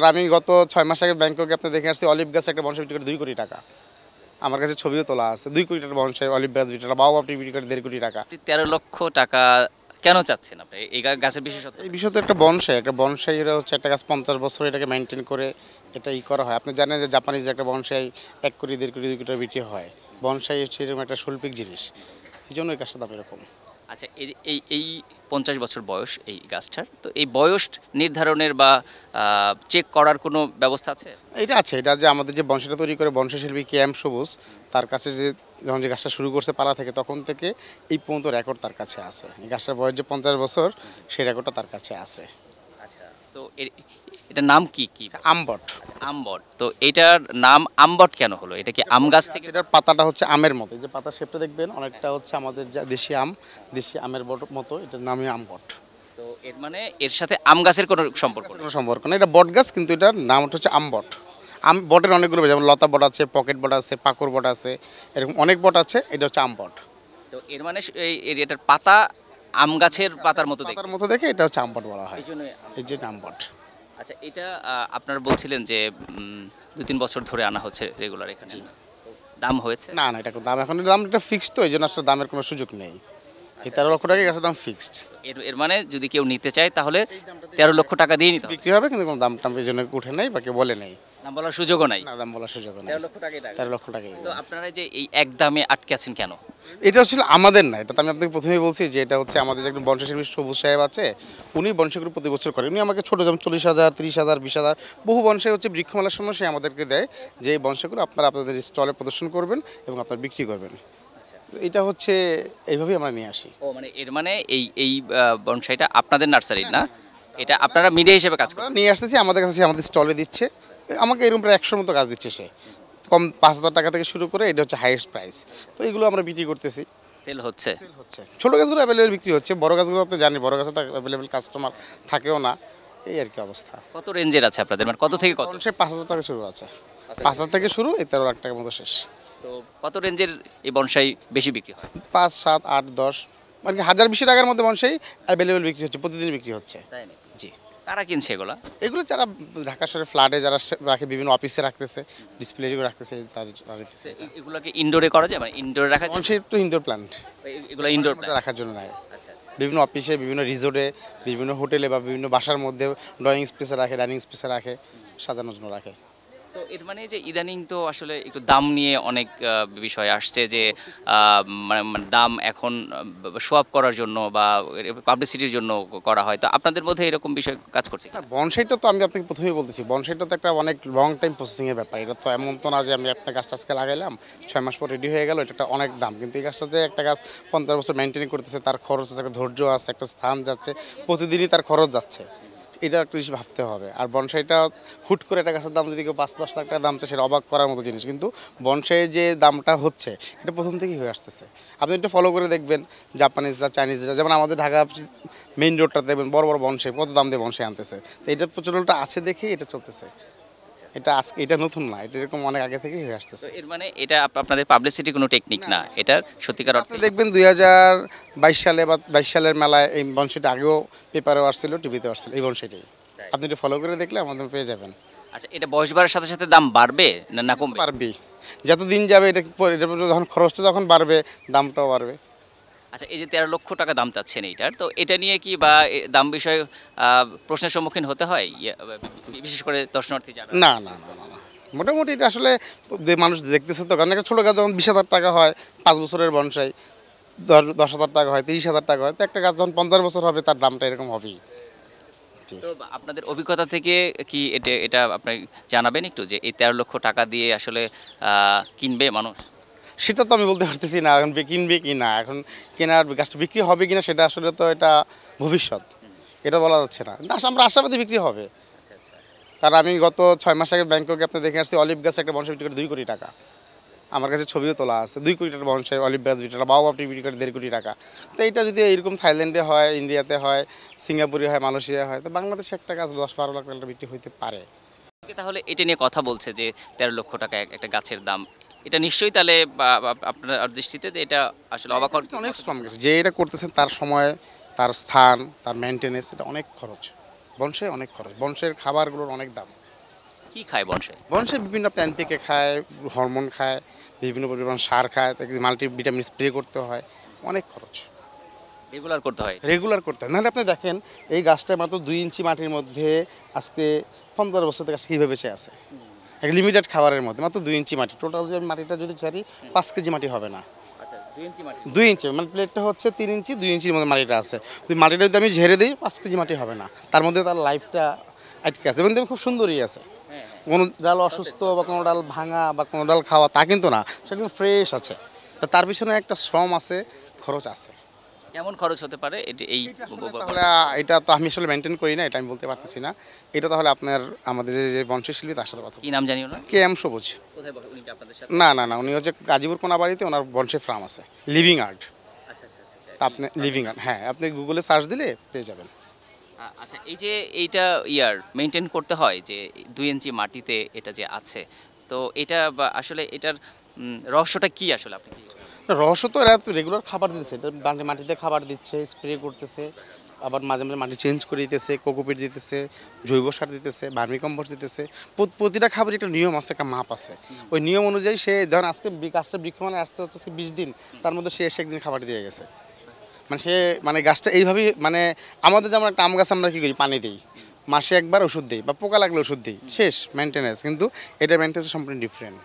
কারণ আমি গত 6 মাস আগে ব্যাংককে আপনি দেখে আসছি অলিভ গাছ একটা বনসাই বিক্রি করে 2 কোটি টাকা। আমার কাছে ছবিও তোলা আছে। 2 কোটি টাকার বনসাই অলিভ গাছ বিক্রি করা, বাও আপনি বিক্রি করে 1.5 কোটি টাকা। 13 লক্ষ টাকা কেন চাচ্ছেন আপনি এই গাছের বিশেষত্ব? এই বিষয় তো একটা বনসাই এটা হচ্ছে একটা গাছ 50 বছর এটাকে মেনটেন করে এটা করা হয়। আপনি জানেন যে জাপানিজ একটা বনসাই 1 কোটি 1.5 কোটি 2 কোটি টাকা বিক্রি হয়। বনসাই হচ্ছে এরকম একটা শৈল্পিক জিনিস। এই জন্য এই গাছটার দাম এরকম। আচ্ছা, এই যে এই 50 বছর বয়স এই গাছটার, তো এই বয়স নির্ধারণের বা চেক করার কোনো ব্যবস্থা আছে? এটা আছে, এটা যে আমাদের যে বংশটা তৈরি করে বংশ শিল্পী কে এম সবুজ, তার কাছে যে যখন যে গাছটা শুরু করছে পালা থেকে তখন থেকে এই পর্যন্ত রেকর্ড তার কাছে আছে। এই গাছটার বয়স যে 50 বছর সেই রেকর্ডটা তার কাছে আছে। আচ্ছা, তো এটার নাম কি কি? আমবট। আচ্ছা, আমবট। তো এটার নাম আমবট কেন হলো? এটা কি আম গাছ থেকে? এটার পাতাটা হচ্ছে আমের মতো, এই যে পাতার শেপটা দেখবেন অনেকটা হচ্ছে আমাদের যা দেশি আমের মতো, এটার নামই আমবট। তো এর মানে এর সাথে আম গাছের কোনো সম্পর্ক নেই? কোনো সম্পর্ক না, এটা বট গাছ কিন্তু এটার নাম হচ্ছে আমবট। বটের অনেকগুলো, যেমন লতা বট আছে, পকেট বট আছে, পাকড় বট আছে, এরকম অনেক বট আছে, এটা হচ্ছে আমবট। তো এর মানে এটার পাতা আম গাছের পাতার মতো দেখতে, পাতার মতো দেখে এটা হচ্ছে আমবট বলা হয়। এই জন্য। এই যে আমবট। আচ্ছা, এটা আপনারা বলছিলেন যে 2-3 বছর ধরে আনা হচ্ছে রেগুলার এখানে, তো দাম হয়েছে? না না, এটা কোনো দাম এখন দাম এটা ফিক্সড, তো এই জন্য আসলে দামের কোনো সুযোগ নেই। এই 13 লক্ষ টাকা গাছের দাম ফিক্সড। এর এর মানে যদি কেউ নিতে চায় তাহলে 13 লক্ষ টাকা দিয়ে নিতে হবে? বিক্রি হবে, কিন্তু কোনো দাম টাম এই জন্য উঠে নাই বা কেউ বলে নেই। দাম বলার সুযোগও নাই? না, দাম বলার সুযোগ নেই। 13 লক্ষ টাকাই দাম। 13 লক্ষ টাকাই। তো আপনারা যে এই এক দামে আটকে আছেন কেন? এটা আসলে আমাদের না, এটা তো আমি আপনাকে প্রথমেই বলছি যে এটা হচ্ছে আমাদের যে একজন বংশশিল্পী সবুজ সাহেব আছে, উনি বংশগুলো প্রতি বছর করেন। উনি আমাকে ছোটো যেমন 40,000, 30,000, 20,000 বহু বংশাই হচ্ছে বৃক্ষমেলার সময় সে আমাদেরকে দেয় যে এই বংশগুলো আপনারা আপনাদের স্টলে প্রদর্শন করবেন এবং আপনারা বিক্রি করবেন। এটা হচ্ছে এইভাবেই আমরা নিয়ে আসি। ও মানে এর মানে এই বনসাইটা আপনাদের নার্সারির না, এটা আপনারা মিডিয়া হিসেবে কাজ আমরা করেন? নিয়ে আসতেছি, আমাদের কাছে সে আমাদের স্টলে দিচ্ছে। আমাকে এরকম প্রায় 100 মতো গাছ দিচ্ছে সে, কম 5,000 টাকা থেকে শুরু করে, এটা হচ্ছে হাইয়েস্ট প্রাইস। তো এগুলো আমরা বিক্রি করতেছি। সেল হচ্ছে? হচ্ছে ছোটো গাছগুলো অ্যাভেলেবেল বিক্রি হচ্ছে, বড় গাছগুলো তো জানি বড় গাছে তো অ্যাভেলেবেল কাস্টমার থাকেও না, এই আর কি অবস্থা। কত রেঞ্জের আছে আপনাদের, মানে কত থেকে কত? সে 5,000 টাকা শুরু আছে, 5,000 থেকে শুরু, এই 13 লাখ টাকার মতো শেষ। তো কত রেঞ্জের এই বনসাই বেশি বিক্রি হয়? 5, 7, 8, 10 মানে 1020 টাকার মধ্যে বনসাই অ্যাভেলেবেল বিক্রি হচ্ছে, প্রতিদিন বিক্রি হচ্ছে। তাই না? জি। কারা কিনছে এগুলা? এগুলো যারা ঢাকা শহরে ফ্ল্যাটে যারা রাখে, বিভিন্ন অফিসে রাখতেছে, ডিসপ্লে যেগুলো রাখতেছে তাদের রাখতেছে। এগুলাকে ইনডোরে করা যায়, মানে ইনডোরে রাখা যায়? বনসাই একটু ইনডোর প্ল্যান্ট, এগুলো ইনডোর রাখার জন্য নয়। আচ্ছা আচ্ছা। বিভিন্ন অফিসে, বিভিন্ন রিসোর্টে, বিভিন্ন হোটেলে বা বিভিন্ন বাসার মধ্যে ড্রয়িং স্পেসে রাখে, ডাইনিং স্পেসে রাখে, সাজানোর জন্য রাখে। তো এর মানে যে ইদানিং তো আসলে একটু দাম নিয়ে অনেক বিষয় আসছে যে মানে দাম এখন শো আপ করার জন্য বা পাবলিসিটির জন্য করা হয়, তো আপনাদের মধ্যে এরকম বিষয় কাজ করছে কি? বনসাইটা তো আমি আপনাকে প্রথমেই বলতেছি, বনসাইটা তো একটা অনেক লং টাইম প্রসেসিংয়ের ব্যাপার। এটা তো এমন তো না যে আমি একটা গাছটা আজকে লাগাইলাম 6 মাস পর রেডি হয়ে গেল, এটা একটা অনেক দাম। কিন্তু এই গাছটাতে একটা গাছ 50 বছর মেনটেন করতেছে, তার খরচ আছে, একটা ধৈর্য আছে, একটা স্থান যাচ্ছে, প্রতিদিনই তার খরচ যাচ্ছে, এটা একটু বেশি ভাবতে হবে। আর বনসাইটা হুট করে একটা গাছের দাম যদি কেউ 5-10 লাখ টাকা দাম চায়, সেটা অবাক করার মতো জিনিস। কিন্তু বনসাইয়ের যে দামটা হচ্ছে এটা প্রথম থেকেই হয়ে আসতেছে। আপনি একটু ফলো করে দেখবেন, জাপানিজরা, চাইনিজরা, যেমন আমাদের ঢাকা মেইন রোডটাতে দেখবেন বড় বড় বনসাই কত দাম দিয়ে বনসাই আনতেছে। তো এটার প্রচলনটা আছে দেখেই এটা চলতেছে। এটা আজকে, এটা নতুন না, এটা এরকম অনেক আগে থেকেই হয়ে আসতেছে। তো এর মানে এটা আপনাদের পাবলিসিটি কোনো টেকনিক না, এটার সত্যিকার আপনি অর্থে দেখবেন 2022 সালে বা 22 সালের মেলায় এই বনসাইটা আগেও পেপারেও আসছিল, টিভিতেও আসছিল, এই বনসাইটাই। আপনি একটু ফলো করে দেখলে আমাদের পেয়ে যাবেন। আচ্ছা, এটা বয়স বাড়ার সাথে সাথে দাম বাড়বে না কমবে? পারবি, যত দিন যাবে এটা এটার উপরে যখন খরচটা যখন বাড়বে দামটাও বাড়বে। আচ্ছা, এই যে 13 লক্ষ টাকা দাম চাচ্ছেন এইটার, তো এটা নিয়ে কি বা দাম বিষয়ে প্রশ্নের সম্মুখীন হতে হয়, বিশেষ করে দর্শনার্থী যারা? না না না না না, মোটামুটি এটা আসলে যে মানুষ দেখতেছে তো, কারণ একটা ছোটো গাছ যখন 20,000 টাকা হয় 5 বছরের বনসাই, 10,000 টাকা হয়, 30,000 টাকা হয়, তো একটা গাছ যখন 15 বছর হবে তার দামটা এরকম হবেই। তো আপনাদের অভিজ্ঞতা থেকে কি এটা আপনি জানাবেন একটু, যে এই 13 লক্ষ টাকা দিয়ে আসলে কিনবে মানুষ? সেটা তো আমি বলতে পারতেছি না এখন কিনবে কি না, এখন কেনার গাছটা বিক্রি হবে কিনা সেটা আসলে তো এটা ভবিষ্যৎ, এটা বলা যাচ্ছে না। কিন্তু আমরা আশাবাদী বিক্রি হবে। আচ্ছা আচ্ছা। কারণ আমি গত 6 মাস আগে ব্যাংককে আপনি দেখে আসছি অলিভ গাছ একটা বনসাই বিক্রি করে 2 কোটি টাকা। আমার কাছে ছবিও তোলা আছে, 2 কোটি টাকার বনসাই অলিভ গাছ বিক্রি করা, বাও আপনি বিক্রি করে 1.5 কোটি টাকা। তো এটা যদি এরকম থাইল্যান্ডে হয়, ইন্ডিয়াতে হয়, সিঙ্গাপুরে হয়, মালয়েশিয়া হয়, তো বাংলাদেশে একটা গাছ 10-12 লাখ টাকা বিক্রি হইতে পারে। তাহলে এটা নিয়ে কথা বলছে যে 13 লক্ষ টাকা একটা গাছের দাম, এটা নিশ্চয়ই তাহলে আপনার দৃষ্টিতে যে এটা আসলে অবাক হওয়ার এটা অনেক শ্রম গেছে, যে এটা করতেছেন তার সময়, তার স্থান, তার মেনটেনেন্স, এটা অনেক খরচ। বনসাই অনেক খরচ, বনসাইয়ের খাবারগুলোর অনেক দাম। কি খায় বনসাই? বনসাই বিভিন্ন আপনার এনপিকে খায়, হরমোন খায়, বিভিন্ন পরিমাণ সার খায়, তাকে মাল্টিভিটামিন স্প্রে করতে হয়, অনেক খরচ। রেগুলার করতে হয়? রেগুলার করতে হয়, নাহলে আপনি দেখেন এই গাছটা মাত্র 2 ইঞ্চি মাটির মধ্যে আজকে 15 বছর থেকে কীভাবে বেঁচে আছে, এক লিমিটেড খাবারের মধ্যে মাত্র 2 ইঞ্চি মাটি। টোটাল যে মাটিটা যদি ছাড়ি 5 কেজি মাটি হবে না। আচ্ছা, 2 ইঞ্চি মাটি। 2 ইঞ্চি মানে প্লেটটা হচ্ছে 3 ইঞ্চি, 2 ইঞ্চির মধ্যে মাটিটা আছে। যদি মাটিটা যদি আমি ঝেড়ে দিই 5 কেজি মাটি হবে না, তার মধ্যে তার লাইফটা আটকে আছে এবং দেখুন খুব সুন্দরই আছে। হ্যাঁ, কোনো ডাল অসুস্থ বা কোনো ডাল ভাঙা বা কোনো ডাল খাওয়া তা কিন্তু না, সেটা কিন্তু ফ্রেশ আছে। তা তার পিছনে একটা শ্রম আছে, খরচ আছে। কেমন খরচ হতে পারে এই তাহলে এটা তো আমি আসলে মেনটেন করি না, এটা আমি বলতে পারতেছি না। এটা তাহলে আপনার আমাদের যে বংশের শিল্পী তার সাথে কথা কি নাম জানিও না? কে এম সবুজ। কোথায় উনি কি আপনাদের সাথে? না উনি হচ্ছে গাজীপুর কোনাবাড়িতে, ওনার বংশের ফার্ম আছে লিভিং আর্ট। আচ্ছা আচ্ছা আচ্ছা তা আপনি লিভিং আর্ট, হ্যাঁ আপনি গুগলে সার্চ দিলে পেয়ে যাবেন। আচ্ছা, এই যে এইটা মেনটেন করতে হয় যে 2 ইঞ্চি মাটিতে এটা যে আছে, তো এটা আসলে এটার রহস্যটা কি আসলে আপনি কি? রহস্য তো এরা রেগুলার খাবার দিতেছে, এটা মাটিতে খাবার দিচ্ছে, স্প্রে করতেছে, আবার মাঝে মাঝে মাটি চেঞ্জ করে দিতেছে, কোকোপিট দিতেছে, জৈব সার দিতেছে, ভার্মি কম্পোস্ট দিতেছে। প্রতিটা খাবারের একটা নিয়ম আছে, একটা মাপ আছে। ওই নিয়ম অনুযায়ী সে ধরেন আজকে গাছটা বৃক্ষ মানে আসতে হচ্ছে 20 দিন, তার মধ্যে সে এসে একদিন খাবার দিয়ে গেছে। মানে সে মানে গাছটা এইভাবেই মানে আমাদের যেমন একটা আম গাছ আমরা কী করি, পানি দিই, মাসে একবার ওষুধ দিই বা পোকা লাগলে ওষুধ দিই, শেষ মেনটেন্যান্স। কিন্তু এটা মেনটেন্যান্স সম্পূর্ণ ডিফারেন্ট।